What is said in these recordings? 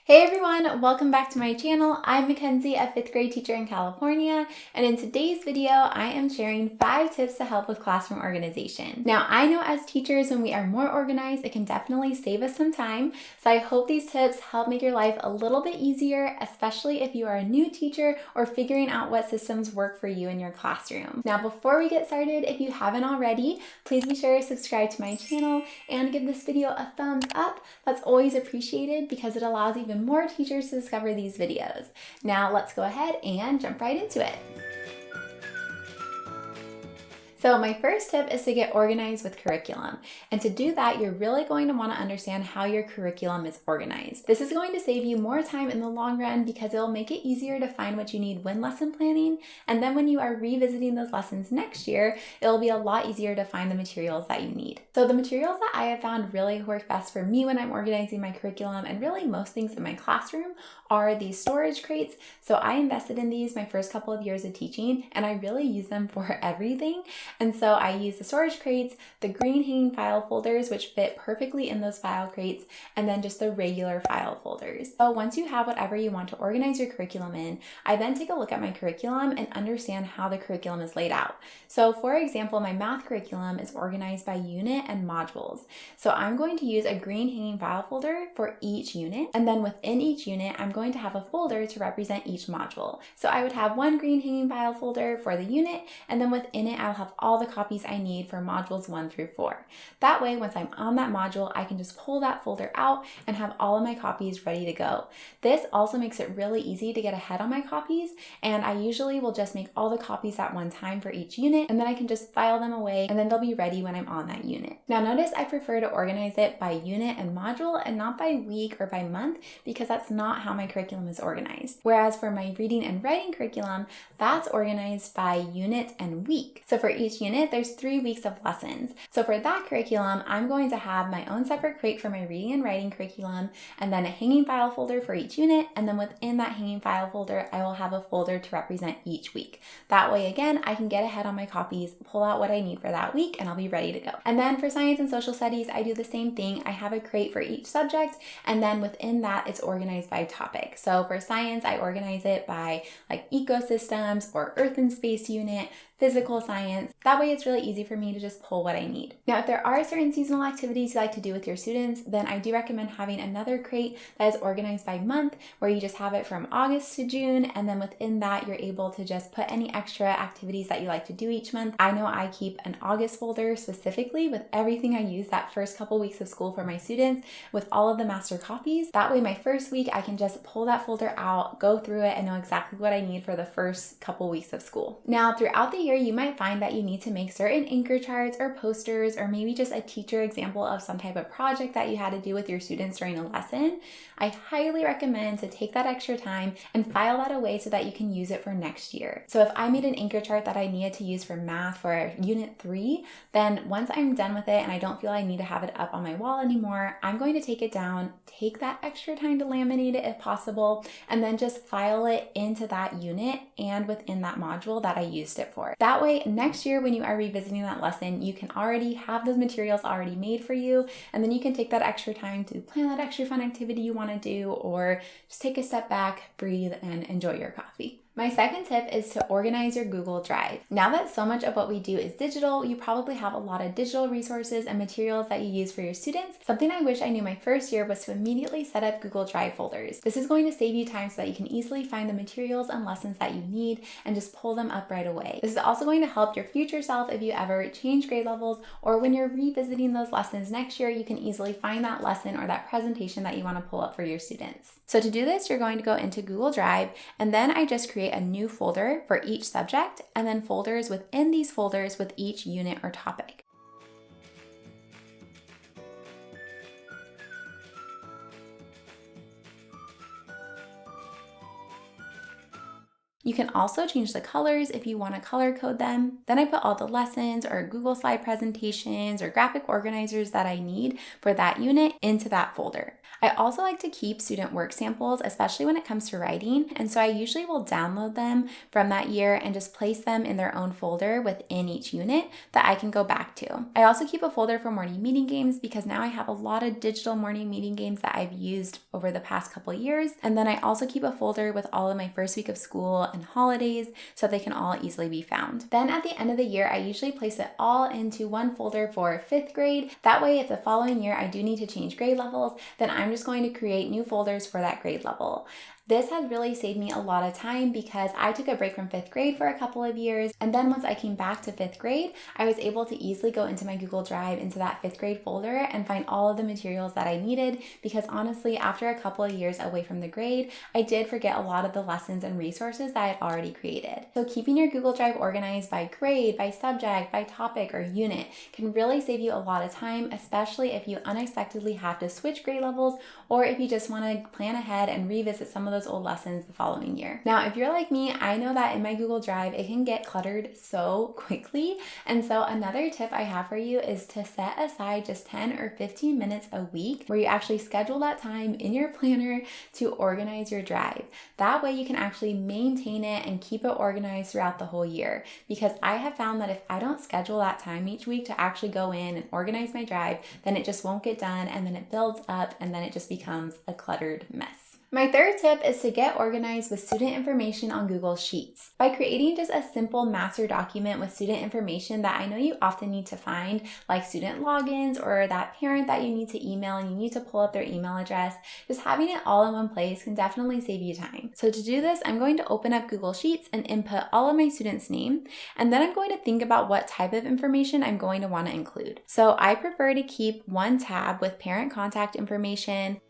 Hey everyone, welcome back to my channel. I'm Mackenzie, a 5th grade teacher in California, and in today's video, I am sharing 5 tips to help with classroom organization. Now, I know as teachers, when we are more organized, it can definitely save us some time, so I hope these tips help make your life a little bit easier, especially if you are a new teacher or figuring out what systems work for you in your classroom. Now, before we get started, if you haven't already, please be sure to subscribe to my channel and give this video a thumbs up. That's always appreciated because it allows even more teachers to discover these videos. Now let's go ahead and jump right into it. So my first tip is to get organized with curriculum. And to do that, you're really going to want to understand how your curriculum is organized. This is going to save you more time in the long run because it'll make it easier to find what you need when lesson planning. And then when you are revisiting those lessons next year, it'll be a lot easier to find the materials that you need. So the materials that I have found really work best for me when I'm organizing my curriculum and really most things in my classroom are these storage crates. So I invested in these my first couple of years of teaching and I really use them for everything. And so I use the storage crates, the green hanging file folders, which fit perfectly in those file crates, and then just the regular file folders. So once you have whatever you want to organize your curriculum in, I then take a look at my curriculum and understand how the curriculum is laid out. So for example, my math curriculum is organized by unit and modules. So I'm going to use a green hanging file folder for each unit, and then within each unit, I'm going to have a folder to represent each module. So I would have one green hanging file folder for the unit, and then within it, I'll have all the copies I need for modules 1 through 4. That way, once I'm on that module, I can just pull that folder out and have all of my copies ready to go. This also makes it really easy to get ahead on my copies, and I usually will just make all the copies at one time for each unit, and then I can just file them away, and then they'll be ready when I'm on that unit. Now notice I prefer to organize it by unit and module and not by week or by month because that's not how my curriculum is organized. Whereas for my reading and writing curriculum, that's organized by unit and week. So for each unit, there's 3 weeks of lessons. So for that curriculum, I'm going to have my own separate crate for my reading and writing curriculum, and then a hanging file folder for each unit, and then within that hanging file folder, I will have a folder to represent each week. That way, again, I can get ahead on my copies, pull out what I need for that week, and I'll be ready to go. And then for science and social studies, I do the same thing. I have a crate for each subject, and then within that, it's organized by topic. So for science, I organize it by like ecosystems or earth and space unit, physical science. That way it's really easy for me to just pull what I need. Now, if there are certain seasonal activities you like to do with your students, then I do recommend having another crate that is organized by month where you just have it from August to June, and then within that you're able to just put any extra activities that you like to do each month. I know I keep an August folder specifically with everything I use that first couple weeks of school for my students with all of the master copies. That way my first week I can just pull that folder out, go through it, and know exactly what I need for the first couple weeks of school. Now throughout the year, you might find that you need to make certain anchor charts or posters or maybe just a teacher example of some type of project that you had to do with your students during a lesson. I highly recommend to take that extra time and file that away so that you can use it for next year. So if I made an anchor chart that I needed to use for math for Unit 3, then once I'm done with it and I don't feel I need to have it up on my wall anymore, I'm going to take it down, take that extra time to laminate it if possible, and then just file it into that unit and within that module that I used it for. That way, next year when you are revisiting that lesson, you can already have those materials already made for you, and then you can take that extra time to plan that extra fun activity you want to do, or just take a step back, breathe, and enjoy your coffee. My second tip is to organize your Google Drive. Now that so much of what we do is digital, you probably have a lot of digital resources and materials that you use for your students. Something I wish I knew my first year was to immediately set up Google Drive folders. This is going to save you time so that you can easily find the materials and lessons that you need and just pull them up right away. This is also going to help your future self if you ever change grade levels, or when you're revisiting those lessons next year, you can easily find that lesson or that presentation that you want to pull up for your students. So to do this, you're going to go into Google Drive, and then I just create a new folder for each subject, and then folders within these folders with each unit or topic. You can also change the colors if you want to color code them. Then I put all the lessons or Google slide presentations or graphic organizers that I need for that unit into that folder. I also like to keep student work samples, especially when it comes to writing, and so I usually will download them from that year and just place them in their own folder within each unit that I can go back to. I also keep a folder for morning meeting games because now I have a lot of digital morning meeting games that I've used over the past couple years, and then I also keep a folder with all of my first week of school and holidays so they can all easily be found. Then at the end of the year, I usually place it all into one folder for 5th grade. That way, if the following year I do need to change grade levels, then I'm just going to create new folders for that grade level. This has really saved me a lot of time because I took a break from 5th grade for a couple of years, and then once I came back to 5th grade, I was able to easily go into my Google Drive into that 5th grade folder and find all of the materials that I needed because honestly, after a couple of years away from the grade, I did forget a lot of the lessons and resources that I had already created. So keeping your Google Drive organized by grade, by subject, by topic, or unit can really save you a lot of time, especially if you unexpectedly have to switch grade levels or if you just want to plan ahead and revisit some of those old lessons the following year. Now, if you're like me, I know that in my Google Drive, it can get cluttered so quickly. And so another tip I have for you is to set aside just 10 or 15 minutes a week where you actually schedule that time in your planner to organize your drive. That way you can actually maintain it and keep it organized throughout the whole year. Because I have found that if I don't schedule that time each week to actually go in and organize my drive, then it just won't get done and then it builds up and then it just becomes a cluttered mess. My third tip is to get organized with student information on Google Sheets. By creating just a simple master document with student information that I know you often need to find, like student logins or that parent that you need to email and you need to pull up their email address, just having it all in one place can definitely save you time. So to do this, I'm going to open up Google Sheets and input all of my students' name, and then I'm going to think about what type of information I'm going to want to include. So I prefer to keep one tab with parent contact information,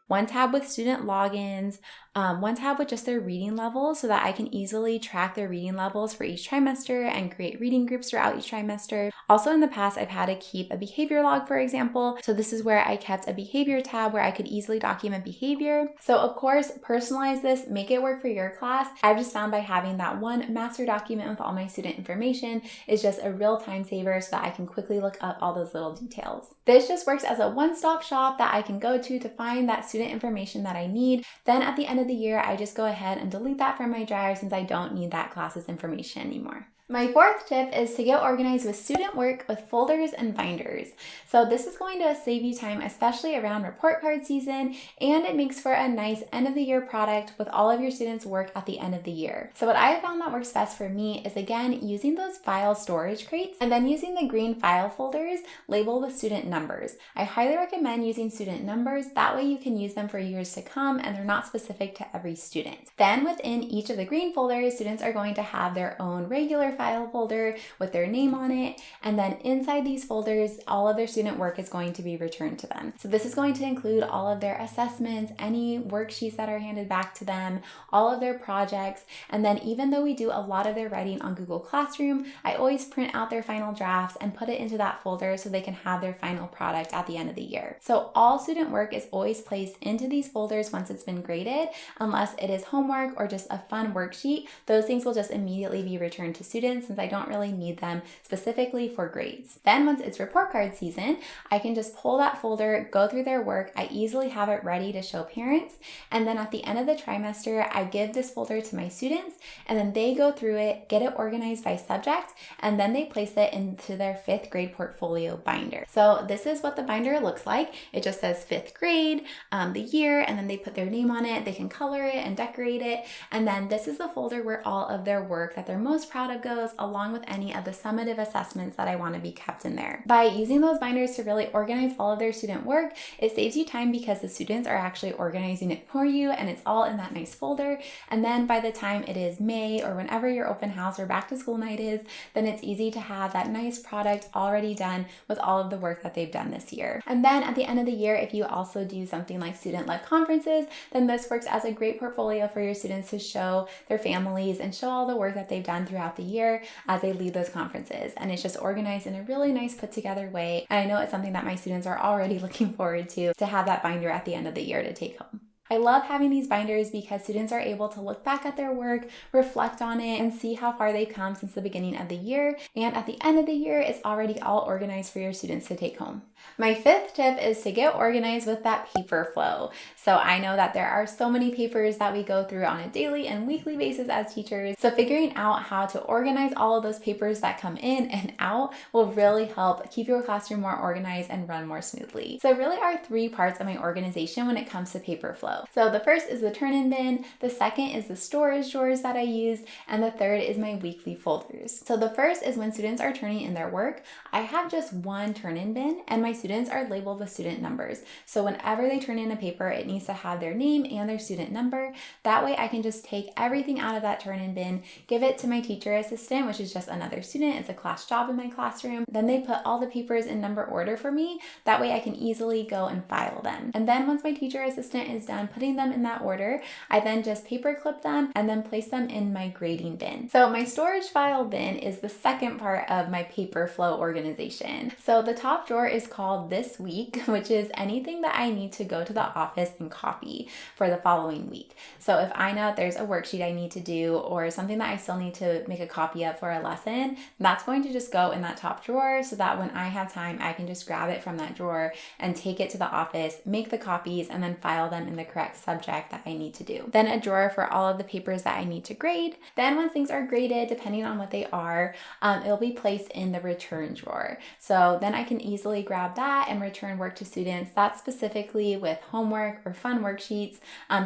one tab with student logins, one tab with just their reading levels so that I can easily track their reading levels for each trimester and create reading groups throughout each trimester. Also in the past, I've had to keep a behavior log, for example. So this is where I kept a behavior tab where I could easily document behavior. So of course, personalize this, make it work for your class. I've just found by having that one master document with all my student information is just a real time saver so that I can quickly look up all those little details. This just works as a one-stop shop that I can go to find that student information that I need. Then at the end of the year, I just go ahead and delete that from my drive since I don't need that class's information anymore. My fourth tip is to get organized with student work with folders and binders. So this is going to save you time, especially around report card season, and it makes for a nice end of the year product with all of your students' work at the end of the year. So what I have found that works best for me is again, using those file storage crates and then using the green file folders labeled with student numbers. I highly recommend using student numbers. That way you can use them for years to come and they're not specific to every student. Then within each of the green folders, students are going to have their own regular file folder with their name on it, and then inside these folders all of their student work is going to be returned to them. So this is going to include all of their assessments, any worksheets that are handed back to them, all of their projects, and then even though we do a lot of their writing on Google Classroom, I always print out their final drafts and put it into that folder so they can have their final product at the end of the year. So all student work is always placed into these folders once it's been graded, unless it is homework or just a fun worksheet. Those things will just immediately be returned to students since I don't really need them specifically for grades. Then once it's report card season, I can just pull that folder, go through their work. I easily have it ready to show parents. And then at the end of the trimester, I give this folder to my students and then they go through it, get it organized by subject, and then they place it into their 5th grade portfolio binder. So this is what the binder looks like. It just says 5th grade, the year, and then they put their name on it. They can color it and decorate it. And then this is the folder where all of their work that they're most proud of goes, along with any of the summative assessments that I want to be kept in there. By using those binders to really organize all of their student work, it saves you time because the students are actually organizing it for you and it's all in that nice folder. And then by the time it is May or whenever your open house or back to school night is, then it's easy to have that nice product already done with all of the work that they've done this year. And then at the end of the year, if you also do something like student-led conferences, then this works as a great portfolio for your students to show their families and show all the work that they've done throughout the year as they lead those conferences. And it's just organized in a really nice put together way. And I know it's something that my students are already looking forward to have that binder at the end of the year to take home. I love having these binders because students are able to look back at their work, reflect on it, and see how far they've come since the beginning of the year. And at the end of the year, it's already all organized for your students to take home. My fifth tip is to get organized with that paper flow. So I know that there are so many papers that we go through on a daily and weekly basis as teachers. So figuring out how to organize all of those papers that come in and out will really help keep your classroom more organized and run more smoothly. So there really are three parts of my organization when it comes to paper flow. So the first is the turn-in bin, the second is the storage drawers that I use, and the third is my weekly folders. So the first is when students are turning in their work, I have just one turn-in bin and my students are labeled with student numbers. So whenever they turn in a paper, it needs to have their name and their student number. That way I can just take everything out of that turn-in bin, give it to my teacher assistant, which is just another student. It's a class job in my classroom. Then they put all the papers in number order for me. That way I can easily go and file them. And then once my teacher assistant is done putting them in that order, I then just paper clip them and then place them in my grading bin. So my storage file bin is the second part of my paper flow organization. So the top drawer is called This Week, which is anything that I need to go to the office and copy for the following week. So if I know there's a worksheet I need to do or something that I still need to make a copy of for a lesson, that's going to just go in that top drawer so that when I have time, I can just grab it from that drawer and take it to the office, make the copies, and then file them in the correct subject that I need to do. Then a drawer for all of the papers that I need to grade. Then once things are graded, depending on what they are, it'll be placed in the return drawer. So then I can easily grab that and return work to students. That's specifically with homework or fun worksheets,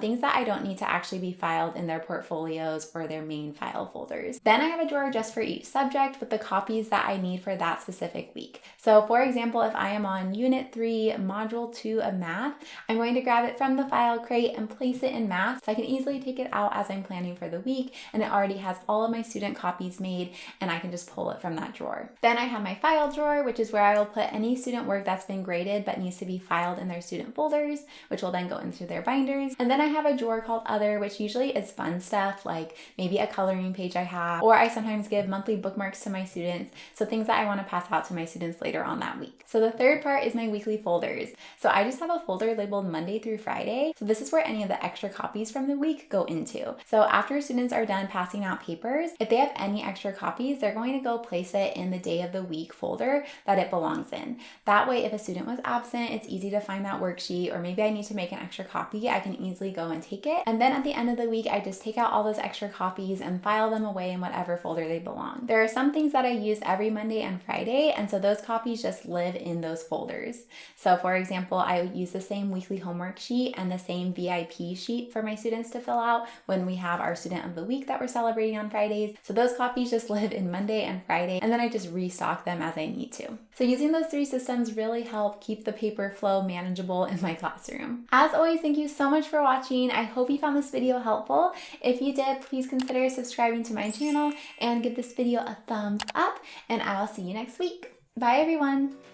things that I don't need to actually be filed in their portfolios or their main file folders. Then I have a drawer just for each subject with the copies that I need for that specific week. So for example, if I am on Unit 3, Module 2 of Math, I'm going to grab it from the file crate and place it in Math so I can easily take it out as I'm planning for the week, and it already has all of my student copies made and I can just pull it from that drawer. Then I have my file drawer, which is where I will put any student work that's been graded but needs to be filed in their student folders, which will then go into their binders. And then I have a drawer called Other, which usually is fun stuff like maybe a coloring page I have, or I sometimes give monthly bookmarks to my students, so things that I want to pass out to my students later on that week. So the third part is my weekly folders. So I just have a folder labeled Monday through Friday. So this is where any of the extra copies from the week go into. So after students are done passing out papers, if they have any extra copies, they're going to go place it in the day of the week folder that it belongs in. That way, if a student was absent, it's easy to find that worksheet, or maybe I need to make an extra copy, I can easily go and take it. And then at the end of the week, I just take out all those extra copies and file them away in whatever folder they belong. There are some things that I use every Monday and Friday, and so those copies just live in those folders. So for example, I use the same weekly homework sheet and the same VIP sheet for my students to fill out when we have our student of the week that we're celebrating on Fridays. So those copies just live in Monday and Friday, and then I just restock them as I need to. So using those three systems really help keep the paper flow manageable in my classroom. As always, thank you so much for watching. I hope you found this video helpful. If you did, please consider subscribing to my channel and give this video a thumbs up, and I will see you next week. Bye everyone.